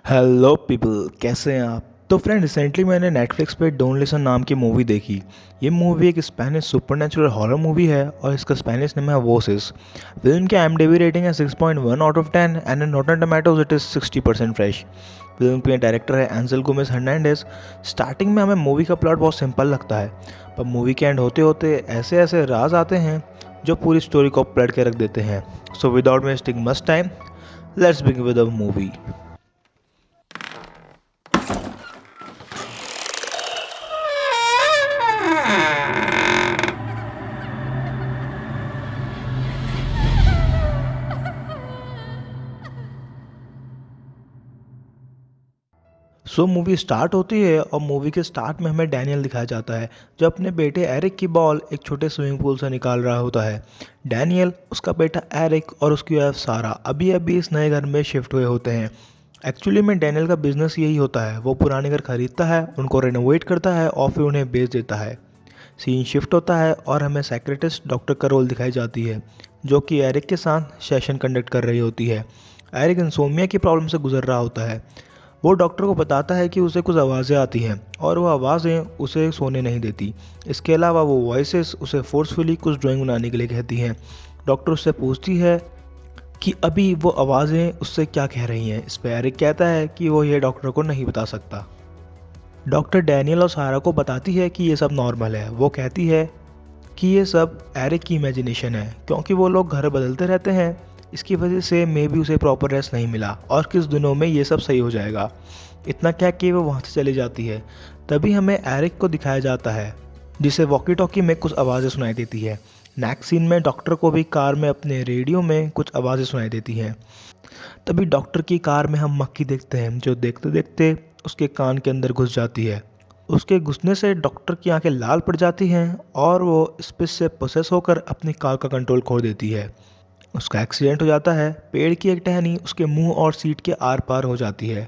Hello people, कैसे हैं आप। तो फ्रेंड, रिसेंटली मैंने नेटफ्लिक्स पे डोंट लिसन नाम की मूवी देखी। ये मूवी एक स्पेनिश सुपरनैचुरल हॉरर मूवी है और इसका स्पेनिश नेम है वोसिस। फिल्म की IMDb रेटिंग है 6.1 out of 10 and in रॉटन tomatoes it is 60% fresh. Film के डायरेक्टर है एंजेल गोमेज हर्नांडेज। स्टार्टिंग में हमें मूवी का प्लॉट बहुत सिंपल लगता है, पर मूवी के एंड होते होते ऐसे ऐसे राज आते हैं जो पूरी स्टोरी को पलट के रख देते हैं। So without wasting much time, let's begin with the movie. So movie start होती है और मूवी के स्टार्ट में हमें डैनियल दिखाया जाता है जो अपने बेटे एरिक की बॉल एक छोटे स्विमिंग पूल से निकाल रहा होता है। डैनियल, उसका बेटा एरिक और उसकी वाइफ सारा अभी अभी इस नए घर में शिफ्ट हुए होते हैं। एक्चुअली में डैनियल का बिजनेस यही होता है, वो पुराने घर खरीदता है, उनको रेनोवेट करता है और फिर उन्हें बेच देता है। सीन शिफ्ट होता है और हमें साइकियाट्रिस्ट डॉक्टर का रोल दिखाई जाती है जो कि एरिक के साथ सेशन कंडक्ट कर रही होती है। एरिक इंसोमिया की प्रॉब्लम से गुजर रहा होता है। वो डॉक्टर को बताता है कि उसे कुछ आवाज़ें आती हैं और वो आवाज़ें उसे सोने नहीं देती। इसके अलावा वो वॉइसेस उसे फोर्सफुली कुछ ड्राइंग बनाने के लिए कहती हैं। डॉक्टर उससे पूछती है कि अभी वो आवाज़ें उससे क्या कह रही हैं। इस पर एरिक कहता है कि वो ये डॉक्टर को नहीं बता सकता। डॉक्टर डैनियल और सारा को बताती है कि ये सब नॉर्मल है। वो कहती है कि ये सब एरिक की इमेजिनेशन है क्योंकि वो लोग घर बदलते रहते हैं, इसकी वजह से मे भी उसे प्रॉपर रेस्ट नहीं मिला और कुछ दिनों में ये सब सही हो जाएगा। इतना क्या कि वो वहाँ से चली जाती है। तभी हमें एरिक को दिखाया जाता है जिसे वॉकी टॉकी में कुछ आवाज़ें सुनाई देती है। नेक्स्ट सीन में डॉक्टर को भी कार में अपने रेडियो में कुछ आवाज़ें सुनाई देती हैं। तभी डॉक्टर की कार में हम मक्खी देखते हैं जो देखते देखते उसके कान के अंदर घुस जाती है। उसके घुसने से डॉक्टर की आंखें लाल पड़ जाती हैं और वो स्पेस से पोसेस होकर अपनी कार का कंट्रोल खो देती है। उसका एक्सीडेंट हो जाता है। पेड़ की एक टहनी उसके मुंह और सीट के आर पार हो जाती है।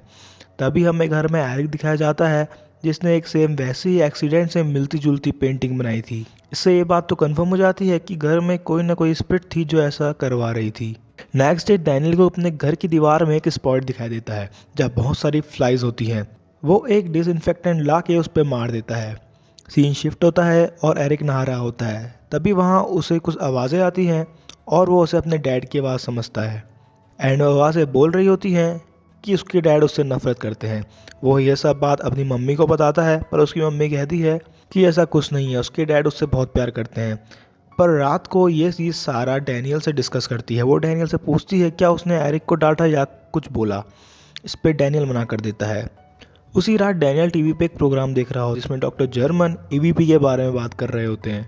तभी हमें घर में एरिक दिखाया जाता है जिसने एक सेम वैसे ही एक्सीडेंट से मिलती जुलती पेंटिंग बनाई थी। इससे ये बात तो कंफर्म हो जाती है कि घर में कोई ना कोई स्पिरिट थी जो ऐसा करवा रही थी। नेक्स्ट डे डैनियल को अपने घर की दीवार में एक स्पॉट दिखाई देता है जहाँ बहुत सारी फ्लाइज होती हैं। वो एक डिसइंफेक्टेंट ला के उस पर मार देता है। सीन शिफ्ट होता है और एरिक नहा रहा होता है। तभी वहाँ उसे कुछ आवाज़ें आती हैं और वो उसे अपने डैड की आवाज़ समझता है। एंड वो आवाज़ें बोल रही होती हैं कि उसके डैड उससे नफरत करते हैं। वो ये सब बात अपनी मम्मी को बताता है पर उसकी मम्मी कहती है कि ऐसा कुछ नहीं है, उसके डैड उससे बहुत प्यार करते हैं। पर रात को ये चीज़ सारा डैनियल से डिस्कस करती है। वो डैनियल से पूछती है क्या उसने एरिक को डांटा या कुछ बोला। इस पर डैनियल मना कर देता है। उसी रात डैनियल टीवी पे एक प्रोग्राम देख रहा हो जिसमें डॉक्टर जर्मन ईवीपी के बारे में बात कर रहे होते हैं।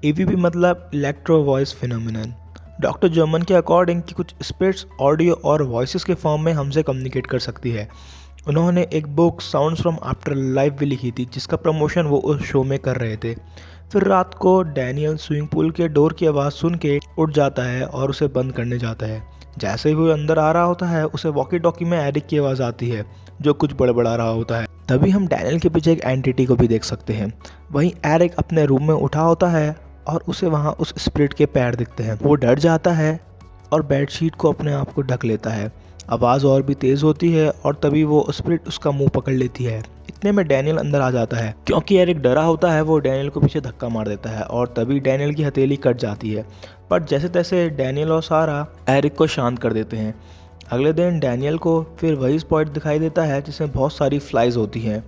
ईवीपी मतलब electro voice phenomenon. Doctor German के अकॉर्डिंग कि कुछ स्पिरिट्स ऑडियो और वॉइसेस के फॉर्म में हमसे कम्युनिकेट कर सकती है। उन्होंने एक book sounds from after life भी लिखी थी जिसका प्रमोशन वो उस शो में कर रहे थे। फिर रात को डैनियल स्विमिंग पूल के डोर की आवाज़ सुन के उठ जाता है और उसे बंद करने जाता है। जैसे ही वो अंदर आ रहा होता है उसे वॉकी टॉकी में एरिक की आवाज़ आती है जो कुछ बड़बड़ा रहा होता है। तभी हम डैनियल के पीछे एक एंटिटी को भी देख सकते हैं। वहीं एरिक अपने रूम में उठा होता है और उसे वहाँ उस स्पिरिट के पैर दिखते हैं। वो डर जाता है और बेडशीट को अपने आप को ढक लेता है। आवाज़ और भी तेज़ होती है और तभी वो स्पिरिट उसका मुंह पकड़ लेती है। इतने में डैनियल अंदर आ जाता है। क्योंकि एरिक डरा होता है वो डैनियल को पीछे धक्का मार देता है और तभी डैनियल की हथेली कट जाती है। पर जैसे तैसे डैनियल और सारा एरिक को शांत कर देते हैं। अगले दिन डैनियल को फिर वही स्पॉट दिखाई देता है जिसमें बहुत सारी फ्लाइज होती हैं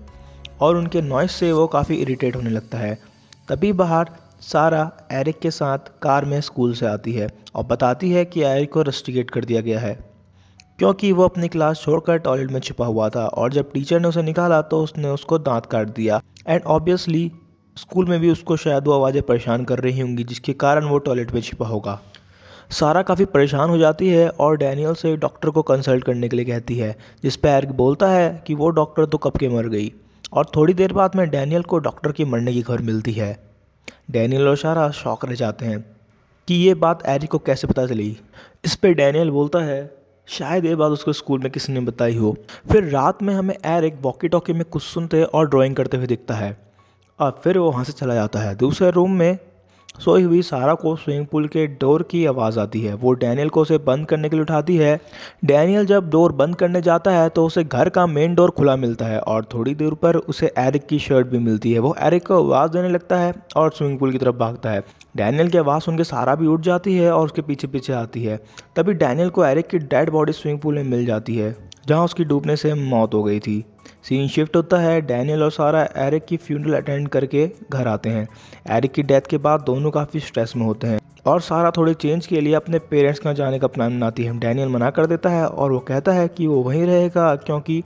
और उनके नॉइस से वो काफ़ी इरिटेट होने लगता है। तभी बाहर सारा एरिक के साथ कार में स्कूल से आती है और बताती है कि एरिक को रस्टिकेट कर दिया गया है क्योंकि वो अपनी क्लास छोड़कर टॉयलेट में छिपा हुआ था और जब टीचर ने उसे निकाला तो उसने उसको दांत काट दिया। एंड ऑब्वियसली स्कूल में भी उसको शायद वो आवाज़ें परेशान कर रही होंगी जिसके कारण वो टॉयलेट में छिपा होगा। सारा काफ़ी परेशान हो जाती है और डैनियल से डॉक्टर को कंसल्ट करने के लिए कहती है जिस पर एरिक बोलता है कि वो डॉक्टर तो कब के मर गई। और थोड़ी देर बाद में डैनियल को डॉक्टर की मरने की खबर मिलती है। डैनियल और सारा शॉक रह जाते हैं कि ये बात एरिक को कैसे पता चली। इस पे डैनियल बोलता है शायद ये बात उसको स्कूल में किसी ने बताई हो। फिर रात में हमें एरिक वॉकी टॉकी में कुछ सुनते और ड्राइंग करते हुए दिखता है और फिर वो वहाँ से चला जाता है। दूसरे रूम में सोई हुई सारा को स्विमिंग पूल के डोर की आवाज़ आती है। वो डैनियल को उसे बंद करने के लिए उठाती है। डैनियल जब डोर बंद करने जाता है तो उसे घर का मेन डोर खुला मिलता है और थोड़ी दूर पर उसे एरिक की शर्ट भी मिलती है। वो एरिक को आवाज़ देने लगता है और स्विमिंग पूल की तरफ भागता है। डैनियल की आवाज़ सुन के सारा भी उठ जाती है और उसके पीछे पीछे आती है। तभी डैनियल को एरिक की डेड बॉडी स्विमिंग पूल में मिल जाती है, जहाँ उसकी डूबने से मौत हो गई थी। सीन शिफ्ट होता है। डैनियल और सारा एरिक की फ्यूनरल अटेंड करके घर आते हैं। एरिक की डेथ के बाद दोनों काफ़ी स्ट्रेस में होते हैं और सारा थोड़े चेंज के लिए अपने पेरेंट्स के यहाँ जाने का प्लान बनाती है। डैनियल मना कर देता है और वो कहता है कि वो वहीं रहेगा क्योंकि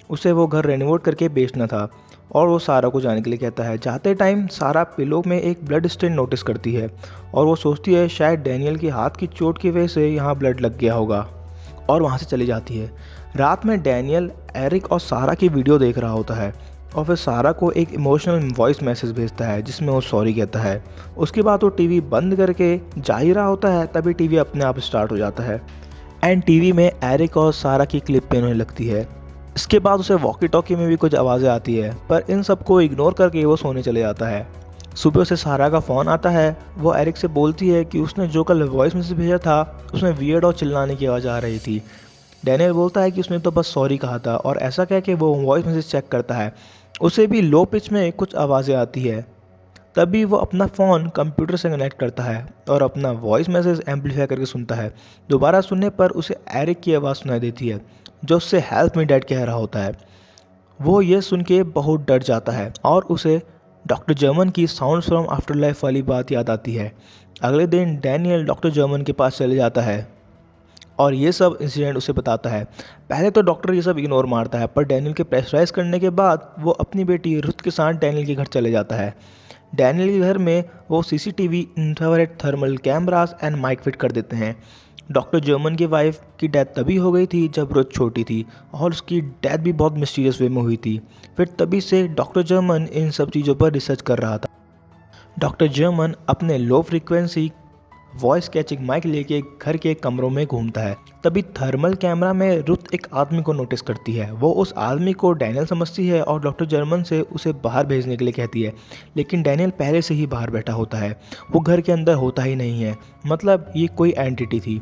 उसे वो घर रेनोवेट करके बेचना था, और वो सारा को जाने के लिए कहता है। जाते टाइम सारा पिलो में एक ब्लड स्टेन नोटिस करती है और वो सोचती है शायद डैनियल के हाथ की चोट की वजह से यहाँ ब्लड लग गया होगा, और वहाँ से चली जाती है। रात में डैनियल एरिक और सारा की वीडियो देख रहा होता है और फिर सारा को एक इमोशनल वॉइस मैसेज भेजता है जिसमें वो सॉरी कहता है। उसके बाद वो टीवी बंद करके जा ही रहा होता है, तभी टीवी अपने आप स्टार्ट हो जाता है एंड टीवी में एरिक और सारा की क्लिप पे होने लगती है। इसके बाद उसे वॉकी टॉकी में भी कुछ आवाज़ें आती है, पर इन सबको इग्नोर करके वो सोने चले जाता है। सुबह उसे सारा का फ़ोन आता है। वो एरिक से बोलती है कि उसने जो कल वॉइस मैसेज भेजा था उसमें वियर्ड और चिल्लाने की आवाज़ आ रही थी। डैनियल बोलता है कि उसने तो बस सॉरी कहा था, और ऐसा कह के वो वॉइस मैसेज चेक करता है। उसे भी लो पिच में कुछ आवाज़ें आती है। तभी वो अपना फ़ोन कंप्यूटर से कनेक्ट करता है और अपना वॉइस मैसेज एम्पलीफाई करके सुनता है। दोबारा सुनने पर उसे एरिक की आवाज़ सुनाई देती है जो उससे हेल्प मी डैड कह रहा होता है। वो ये सुन के बहुत डर जाता है और उसे डॉक्टर जर्मन की साउंड्स फ्रॉम आफ्टर लाइफ वाली बात याद आती है। अगले दिन डैनियल डॉक्टर जर्मन के पास चले जाता है और ये सब इंसिडेंट उसे बताता है। पहले तो डॉक्टर ये सब इग्नोर मारता है, पर डैनियल के प्रेशराइज करने के बाद वो अपनी बेटी रुथ के साथ डैनियल के घर चले जाता है। डैनियल के घर में वो CCTV, infrared thermal cameras and mic fit कर देते हैं। डॉक्टर जर्मन की वाइफ की डेथ तभी हो गई थी जब रुथ छोटी थी, और उसकी डेथ भी बहुत मिस्टीरियस वे में हुई थी। फिर तभी से डॉक्टर जर्मन इन सब चीज़ों पर रिसर्च कर रहा था। डॉक्टर जर्मन अपने low frequency voice catching mic लेके घर के कमरों में घूमता है। तभी थर्मल कैमरा में रुथ एक आदमी को नोटिस करती है। वो उस आदमी को डैनियल समझती है और डॉक्टर जर्मन से उसे बाहर भेजने के लिए कहती है, लेकिन डैनियल पहले से ही बाहर बैठा होता है। वो घर के अंदर होता ही नहीं है, मतलब ये कोई एंटिटी थी।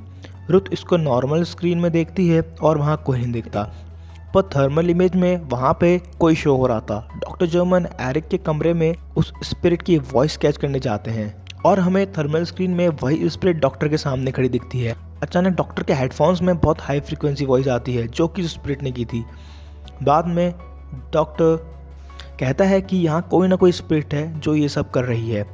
रुथ इसको नॉर्मल स्क्रीन में देखती है और वहाँ कोई नहीं दिखता, पर थर्मल इमेज में वहाँ पे कोई शो हो रहा था। डॉक्टर जर्मन एरिक के कमरे में उस स्पिरिट की वॉइस कैच करने जाते हैं और हमें थर्मल स्क्रीन में वही स्पिरिट डॉक्टर के सामने खड़ी दिखती है। अचानक डॉक्टर के हेडफोन्स में बहुत हाई फ्रीक्वेंसी वॉइस आती है जो कि स्पिरिट ने की थी। बाद में डॉक्टर कहता है कि यहाँ कोई ना कोई स्पिरिट है जो ये सब कर रही है,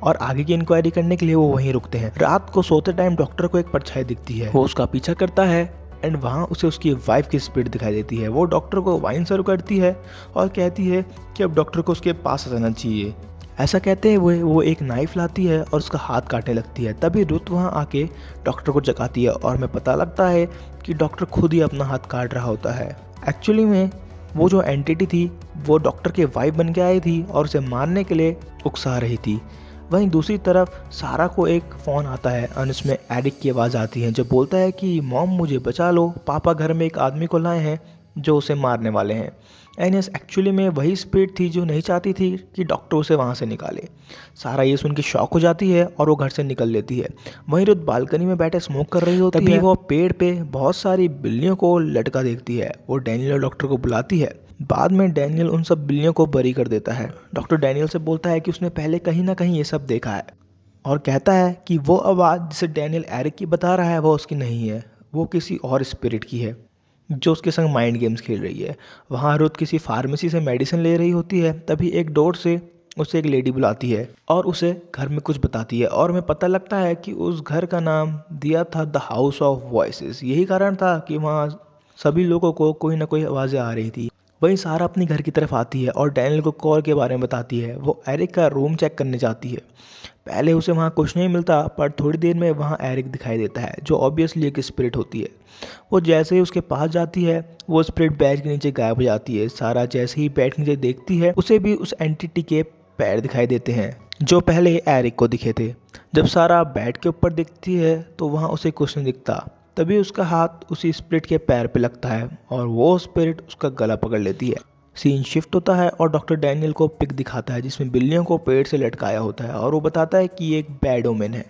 और आगे की इंक्वायरी करने के लिए वो वहीं रुकते हैं। रात को सोते टाइम डॉक्टर को एक परछाई दिखती है। वो उसका पीछा करता है एंड वहाँ उसे उसकी वाइफ की स्पिरिट दिखाई देती है। वो डॉक्टर को वाइन सर्व करती है और कहती है कि अब डॉक्टर को उसके पास आ जाना चाहिए। ऐसा कहते हुए वो एक नाइफ लाती है और उसका हाथ काटने लगती है। तभी रुथ वहाँ आके डॉक्टर को जगाती है और हमें पता लगता है कि डॉक्टर खुद ही अपना हाथ काट रहा होता है। एक्चुअली में वो जो एंटिटी थी वो डॉक्टर के वाइफ बन के आई थी और उसे मारने के लिए उकसा रही थी। वहीं दूसरी तरफ सारा को एक फ़ोन आता है और इसमें एरिक की आवाज़ आती है जो बोलता है कि मॉम मुझे बचा लो, पापा घर में एक आदमी को लाए हैं जो उसे मारने वाले हैं। एनियस एक्चुअली में वही स्पिरिट थी जो नहीं चाहती थी कि डॉक्टर उसे वहाँ से निकाले। सारा ये सुन के शॉक हो जाती है और वो घर से निकल लेती है। वहीं रुथ बालकनी में बैठे स्मोक कर रही होती है। तभी वो पेड़ पे बहुत सारी बिल्लियों को लटका देखती है। वो डैनियल और डॉक्टर को बुलाती है। बाद में डैनियल उन सब बिल्लियों को बरी कर देता है। डॉक्टर डैनियल से बोलता है कि उसने पहले कहीं ना कहीं ये सब देखा है, और कहता है कि वो आवाज़ जिसे डैनियल एरिक की बता रहा है वो उसकी नहीं है, वो किसी और स्पिरिट की है जो उसके संग माइंड गेम्स खेल रही है। वहाँ रुथ किसी फार्मेसी से मेडिसिन ले रही होती है। तभी एक डोर से उसे एक लेडी बुलाती है और उसे घर में कुछ बताती है, और हमें पता लगता है कि उस घर का नाम दिया था द हाउस ऑफ वॉइसेस। यही कारण था कि वहाँ सभी लोगों को कोई ना कोई आवाज़ें आ रही थी। वहीं सारा अपनी घर की तरफ आती है और डैनियल को कॉल के बारे में बताती है। वो एरिक का रूम चेक करने जाती है। पहले उसे वहाँ कुछ नहीं मिलता, पर थोड़ी देर में वहाँ एरिक दिखाई देता है जो ऑब्वियसली एक स्पिरिट होती है। वो जैसे ही उसके पास जाती है वो स्पिरिट बेड के नीचे गायब हो जाती है। सारा जैसे ही बेड के नीचे देखती है उसे भी उस एंटिटी के पैर दिखाई देते हैं जो पहले एरिक को दिखे थे। जब सारा बेड के ऊपर दिखती है तो वहाँ उसे कुछ नहीं दिखता। तभी उसका हाथ उसी स्पिरिट के पैर पे लगता है और वो स्पिरिट उसका गला पकड़ लेती है। सीन शिफ्ट होता है और डॉक्टर डैनियल को पिक दिखाता है जिसमें बिल्लियों को पेड़ से लटकाया होता है और वो बताता है कि ये एक बैड ओमेन है।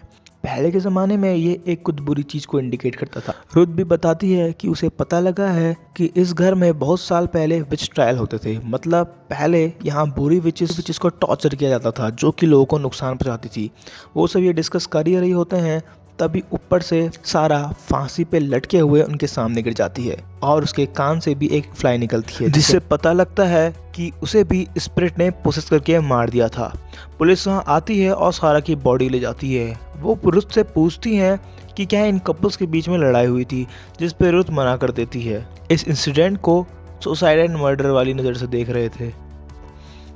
पहले के ज़माने में ये एक कुछ बुरी चीज़ को इंडिकेट करता था। रुथ भी बताती है कि उसे पता लगा है कि इस घर में बहुत साल पहले विच ट्रायल होते थे, मतलब पहले यहाँ बुरी विचेस को टॉर्चर किया जाता था जो कि लोगों को नुकसान पहुँचाती थी। वो सब ये डिस्कस कर ही रही होते हैं, तभी ऊपर से सारा फांसी पे लटके हुए उनके सामने गिर जाती है और उसके कान से भी एक फ्लाई निकलती है जिससे पता लगता है कि उसे भी स्पिरिट ने पोसेस करके मार दिया था। पुलिस वहाँ आती है और सारा की बॉडी ले जाती है। वो रुथ से पूछती हैं कि क्या इन कपल्स के बीच में लड़ाई हुई थी, जिस पे रुथ मना कर देती है। इस इंसिडेंट को सुसाइड एंड मर्डर वाली नज़र से देख रहे थे।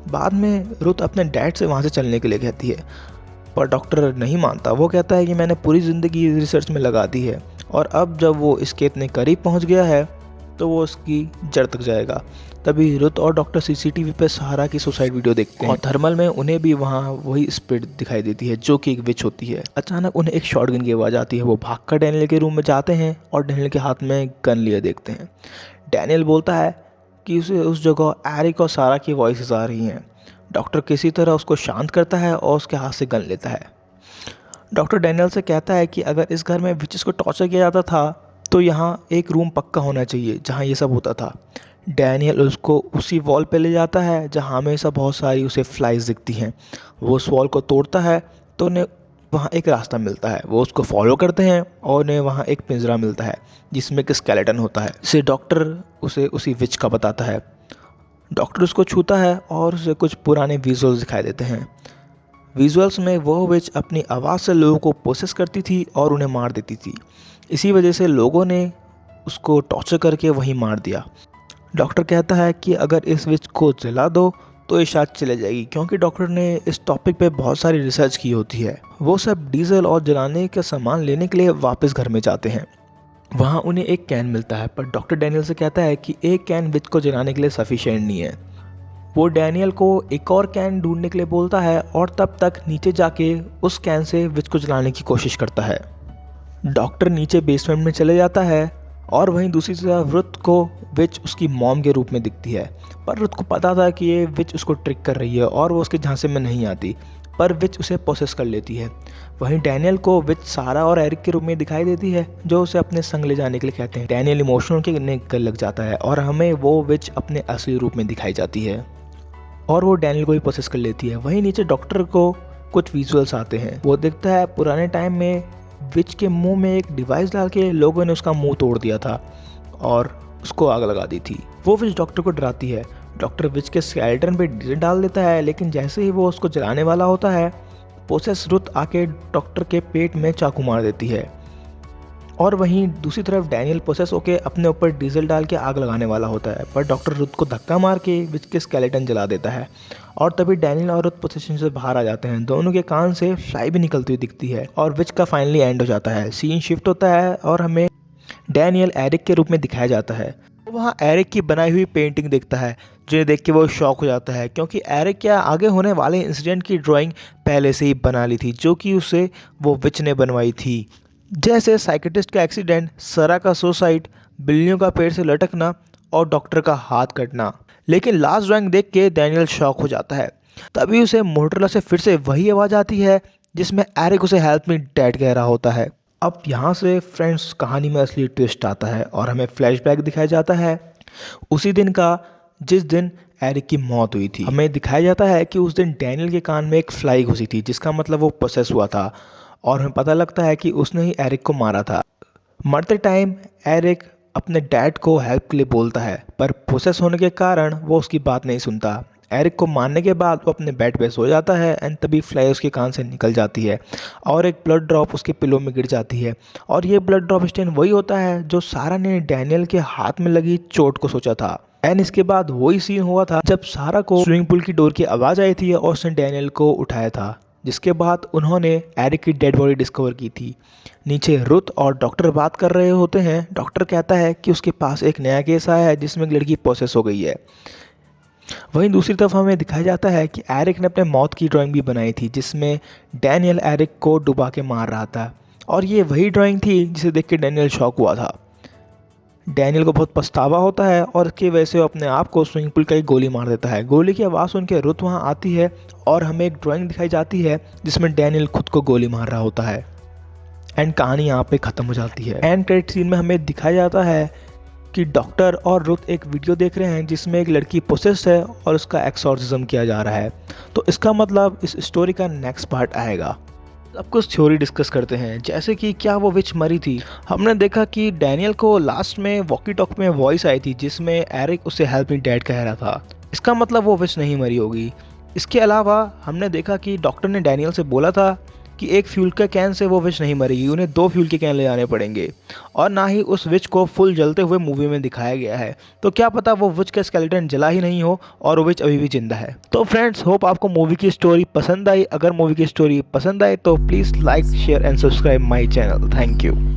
बाद में रुथ अपने डैड से वहाँ से चलने के लिए कहती है, पर डॉक्टर नहीं मानता। वो कहता है कि मैंने पूरी ज़िंदगी रिसर्च में लगा दी है और अब जब वो इसके इतने करीब पहुंच गया है तो वो उसकी जड़ तक जाएगा। तभी रुथ और डॉक्टर सीसीटीवी पे सहारा की सुसाइड वीडियो देखते हैं और थर्मल में उन्हें भी वहाँ वही स्पिरिट दिखाई देती है जो कि एक विच होती है। अचानक उन्हें एक शॉटगन की आवाज़ आती है। वो भागकर डैनियल के रूम में जाते हैं और डैनियल के हाथ में गन लिए देखते हैं। डैनियल बोलता है कि उसे उस जगह एरिक और सारा की वॉइसेस आ रही हैं। डॉक्टर किसी तरह उसको शांत करता है और उसके हाथ से गन लेता है। डॉक्टर डैनियल से कहता है कि अगर इस घर में विचेस को टॉर्चर किया जाता था तो यहाँ एक रूम पक्का होना चाहिए जहाँ ये सब होता था। डैनियल उसको उसी वॉल पे ले जाता है जहाँ हमेशा बहुत सारी उसे फ्लाइज दिखती हैं। वो उस वॉल को तोड़ता है तो उन्हें वहाँ एक रास्ता मिलता है। वो उसको फॉलो करते हैं और उन्हें वहाँ एक पिंजरा मिलता है जिसमें एक स्केलेटन होता है। इसे डॉक्टर उसे उसी विच का बताता है। डॉक्टर उसको छूता है और उसे कुछ पुराने विजुअल्स दिखाई देते हैं। विजुअल्स में वो विच अपनी आवाज़ से लोगों को प्रोसेस करती थी और उन्हें मार देती थी। इसी वजह से लोगों ने उसको टॉर्चर करके वहीं मार दिया। डॉक्टर कहता है कि अगर इस विच को जला दो तो ये शायद चले जाएगी, क्योंकि डॉक्टर ने इस टॉपिक पे बहुत सारी रिसर्च की होती है। वो सब डीजल और जलाने का सामान लेने के लिए वापस घर में जाते हैं। वहाँ उन्हें एक कैन मिलता है, पर डॉक्टर डैनियल से कहता है कि एक कैन विच को जलाने के लिए सफिशिएंट नहीं है। वो डैनियल को एक और कैन ढूंढने के लिए बोलता है और तब तक नीचे जाके उस कैन से विच को जलाने की कोशिश करता है। डॉक्टर नीचे बेसमेंट में चले जाता है और वहीं दूसरी तरफ रुथ को विच उसकी मॉम के रूप में दिखती है, पर रुथ को पता था कि ये विच उसको ट्रिक कर रही है और वो उसके झांसे में नहीं आती, पर विच उसे प्रोसेस कर लेती है। वहीं डैनियल को विच सारा और एरिक के रूप में दिखाई देती है जो उसे अपने संग ले जाने के लिए कहते हैं। डैनियल इमोशनल के लग जाता है और हमें वो विच अपने असली रूप में दिखाई जाती है और वो डैनियल को भी प्रोसेस कर लेती है। वहीं नीचे डॉक्टर को कुछ विजुअल्स आते हैं। वो दिखता है पुराने टाइम में विच के मुंह में एक डिवाइस डाल के लोगों ने उसका मुंह तोड़ दिया था और उसको आग लगा दी थी। वो विच डॉक्टर को डराती है। डॉक्टर विच के स्केलेटन पे डीजल डाल देता है, लेकिन जैसे ही वो उसको जलाने वाला होता है प्रोसेस रुथ आके डॉक्टर के पेट में चाकू मार देती है। और वहीं दूसरी तरफ डैनियल प्रोसेस होके अपने ऊपर डीजल डाल के आग लगाने वाला होता है, पर डॉक्टर रुथ को धक्का मार के विच के स्केलेटन जला देता है और तभी डैनियल और रुथ पोसेशन से बाहर आ जाते हैं। दोनों के कान से फ्लाई भी निकलती हुई दिखती है और विच का फाइनली एंड हो जाता है। सीन शिफ्ट होता है और हमें डैनियल एरिक के रूप में दिखाया जाता है। वहाँ एरिक की बनाई हुई पेंटिंग देखता है जिन्हें देख के वो शॉक हो जाता है, क्योंकि एरिक क्या आगे होने वाले इंसिडेंट की ड्राइंग पहले से ही बना ली थी जो कि उसे वो विच ने बनवाई थी, जैसे साइकेट्रिस्ट का एक्सीडेंट, सरा का सुसाइड, बिल्लियों का पेड़ से लटकना और डॉक्टर का हाथ कटना। लेकिन लास्ट ड्राइंग देख के डैनियल शॉक हो जाता है। तभी उसे मोटरोला से फिर से वही आवाज़ आती है जिसमें एरिक उसे हेल्प मी डैड कह रहा होता है। अब यहाँ से फ्रेंड्स कहानी में असली ट्विस्ट आता है और हमें फ्लैशबैक दिखाया जाता है उसी दिन का जिस दिन एरिक की मौत हुई थी। हमें दिखाया जाता है कि उस दिन डैनियल के कान में एक फ्लाई घुसी थी जिसका मतलब वो प्रोसेस हुआ था और हमें पता लगता है कि उसने ही एरिक को मारा था। मरते टाइम एरिक अपने डैड को हेल्प के लिए बोलता है, पर प्रोसेस होने के कारण वो उसकी बात नहीं सुनता। एरिक को मारने के बाद वो अपने बेड पे सो जाता है एंड तभी फ्लाई उसके कान से निकल जाती है और एक ब्लड ड्रॉप उसके पिलो में गिर जाती है और ये ब्लड ड्रॉप स्टेन वही होता है जो सारा ने डैनियल के हाथ में लगी चोट को सोचा था। एंड इसके बाद वही सीन हुआ था जब सारा को स्विमिंग पूल की डोर की आवाज़ आई थी और उसने डैनियल को उठाया था, जिसके बाद उन्होंने एरिक की डेड बॉडी डिस्कवर की थी। नीचे रुथ और डॉक्टर बात कर रहे होते हैं। डॉक्टर कहता है कि उसके पास एक नया केस आया है जिसमें एक लड़की प्रोसेस हो गई है। वहीं दूसरी तरफ हमें दिखाया जाता है कि एरिक ने अपने मौत की ड्राइंग भी बनाई थी जिसमें डैनियल एरिक को डुबा के मार रहा था और ये वही ड्राइंग थी जिसे देख के डैनियल शॉक हुआ था। डैनियल को बहुत पछतावा होता है और इसकी वजह से वो अपने आप को स्विमिंग पूल का एक गोली मार देता है। गोली की आवाज़ सुन के रुथ वहाँ आती है और हमें एक ड्राइंग दिखाई जाती है जिसमें डैनियल खुद को गोली मार रहा होता है। एंड कहानी यहाँ पे ख़त्म हो जाती है। एंड क्रेडिट सीन में हमें दिखाया जाता है कि डॉक्टर और रुथ एक वीडियो देख रहे हैं जिसमें एक लड़की पोसेस्ड है और उसका एक्सॉर्सिज्म किया जा रहा है। तो इसका मतलब इस स्टोरी का नेक्स्ट पार्ट आएगा। अब कुछ थ्योरी डिस्कस करते हैं, जैसे कि क्या वो विच मरी थी। हमने देखा कि डैनियल को लास्ट में वॉकी टॉक में वॉइस आई थी जिसमें एरिक उसे हेल्प मी डैड कह रहा था। इसका मतलब वो विच नहीं मरी होगी। इसके अलावा हमने देखा कि डॉक्टर ने डैनियल से बोला था कि एक फ्यूल के कैन से वो विच नहीं मरेगी, उन्हें 2 फ्यूल के कैन ले जाने पड़ेंगे। और ना ही उस विच को फुल जलते हुए मूवी में दिखाया गया है। तो क्या पता वो विच का स्केलेटन जला ही नहीं हो और वो विच अभी भी जिंदा है। तो फ्रेंड्स, होप आपको मूवी की स्टोरी पसंद आई। अगर मूवी की स्टोरी पसंद आए तो please like, share and subscribe my channel. Thank you.